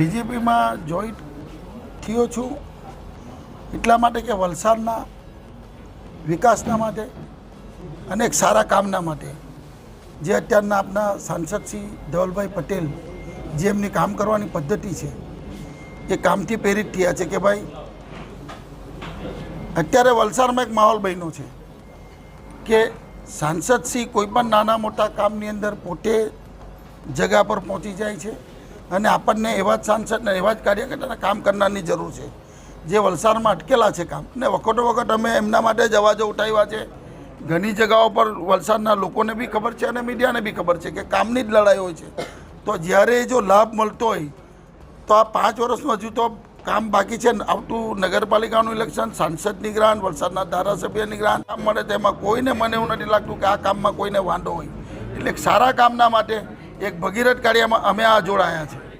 બીજેપીમાં joint થયો છું એટલા માટે કે વલસાડના વિકાસના માટે અને એક સારા કામના માટે જે અત્યારના આપણા સાંસદ શ્રી ધવલભાઈ પટેલ જે એમની કામ કરવાની પદ્ધતિ છે એ કામથી પ્રેરિત થયા છે કે ભાઈ અત્યારે વલસાડમાં એક માહોલ બન્યો છે કે સાંસદ શ્રી કોઈ પણ નાના મોટા કામની અંદર પોતે જગા પર પહોંચી જાય છે અને આપણને એવા જ સાંસદને એવા જ કાર્યકર્તાના કામ કરનારની જરૂર છે જે વલસાડમાં અટકેલા છે કામ અને વખતો વખત અમે એમના માટે જ અવાજો ઉઠાવ્યા છે. ઘણી જગાઓ પર વલસાડના લોકોને બી ખબર છે અને મીડિયાને બી ખબર છે કે કામની જ લડાઈ હોય છે. તો જ્યારે જો લાભ મળતો હોય તો આ 5 વર્ષમાં હજુ તો કામ બાકી છે. આવતું નગરપાલિકાનું ઇલેક્શન, સાંસદની ગ્રાન્ટ, વલસાડના ધારાસભ્યની ગ્રાન્ટ કામ મળે તેમાં કોઈને મને એવું નથી લાગતું કે આ કામમાં કોઈને વાંધો હોય. એટલે સારા કામના માટે એક ભગીરથ કાર્યમાં અમે આ જોડાયા છે.